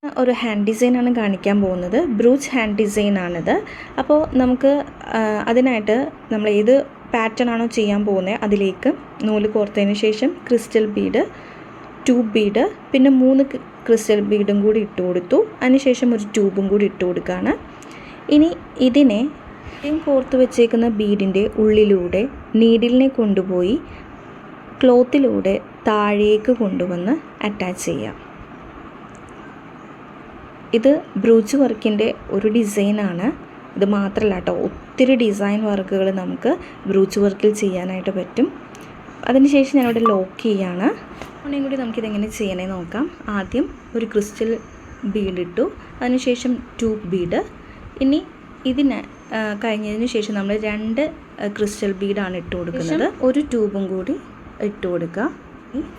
ഒരു ഹാൻഡ് ഡിസൈനാണ് കാണിക്കാൻ പോകുന്നത്. ബ്രൂച്ച് ഹാൻഡ് ഡിസൈനാണിത്. അപ്പോൾ നമുക്ക് അതിനായിട്ട് നമ്മൾ ഏത് പാറ്റേൺ ആണോ ചെയ്യാൻ പോകുന്നത് അതിലേക്ക് നൂല് കോർത്തതിന് ശേഷം ക്രിസ്റ്റൽ ബീഡ്, ട്യൂബ് ബീഡ്, പിന്നെ 3 ക്രിസ്റ്റൽ ബീഡും കൂടി ഇട്ട് കൊടുത്തു. അതിനുശേഷം ഒരു ട്യൂബും കൂടി ഇട്ട് കൊടുക്കുകയാണ്. ഇനി ഇതിനെ കോർത്ത് വെച്ചേക്കുന്ന ബീഡിൻ്റെ ഉള്ളിലൂടെ നീഡിലിനെ കൊണ്ടുപോയി ക്ലോത്തിലൂടെ താഴേക്ക് കൊണ്ടുവന്ന് അറ്റാച്ച് ചെയ്യാം. ഇത് ബ്രൂച്ച് വർക്കിൻ്റെ ഒരു ഡിസൈനാണ്. ഇത് മാത്രമല്ല കേട്ടോ, ഒത്തിരി ഡിസൈൻ വർക്കുകൾ നമുക്ക് ബ്രൂച്ച് വർക്കിൽ ചെയ്യാനായിട്ട് പറ്റും. അതിനുശേഷം ഞാനിവിടെ ലോക്ക് ചെയ്യാണ്. ഒന്നും കൂടി നമുക്കിതെങ്ങനെ ചെയ്യണേ നോക്കാം. ആദ്യം ഒരു ക്രിസ്റ്റൽ ബീഡ് ഇട്ടു, അതിനുശേഷം ട്യൂബ് ബീഡ്. ഇനി ഇതിന് കഴിഞ്ഞതിന് ശേഷം നമ്മൾ 2 ക്രിസ്റ്റൽ ബീഡാണ് ഇട്ട് കൊടുക്കുന്നത്. ഒരു ട്യൂബും കൂടി ഇട്ട് കൊടുക്കുക.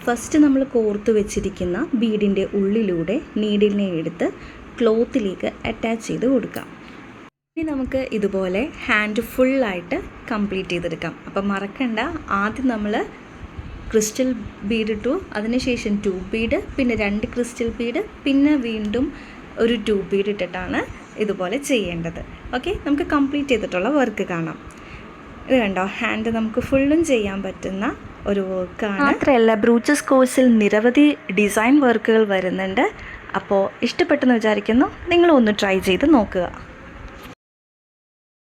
ഫസ്റ്റ് നമ്മൾ കോർത്ത് വെച്ചിരിക്കുന്ന ബീഡിൻ്റെ ഉള്ളിലൂടെ നീഡിലിനെ എടുത്ത് ക്ലോത്തിലേക്ക് അറ്റാച്ച് ചെയ്ത് കൊടുക്കാം. ഇനി നമുക്ക് ഇതുപോലെ ഹാൻഡ് ഫുള്ളായിട്ട് കംപ്ലീറ്റ് ചെയ്തെടുക്കാം. അപ്പം മറക്കണ്ട, ആദ്യം നമ്മൾ ക്രിസ്റ്റൽ ബീഡ് ഇട്ടു, അതിനുശേഷം ട്യൂബ് ബീഡ്, പിന്നെ 2 ക്രിസ്റ്റൽ ബീഡ്, പിന്നെ വീണ്ടും ഒരു ട്യൂബ് ബീഡ് ഇട്ടിട്ടാണ് ഇതുപോലെ ചെയ്യേണ്ടത്. ഓക്കെ, നമുക്ക് കംപ്ലീറ്റ് ചെയ്തിട്ടുള്ള വർക്ക് കാണാം. ഇത് കണ്ടോ, ഹാൻഡ് നമുക്ക് ഫുള്ളും ചെയ്യാൻ പറ്റുന്ന ഒരു വർക്കാണ്. മാത്രമല്ല ബ്രൂച്ചസ് കോഴ്സിൽ നിരവധി ഡിസൈൻ വർക്കുകൾ വരുന്നുണ്ട്. അപ്പോൾ ഇഷ്ടപ്പെട്ടെന്ന് വിചാരിക്കുന്നു. നിങ്ങളൊന്ന് ട്രൈ ചെയ്ത് നോക്കുക.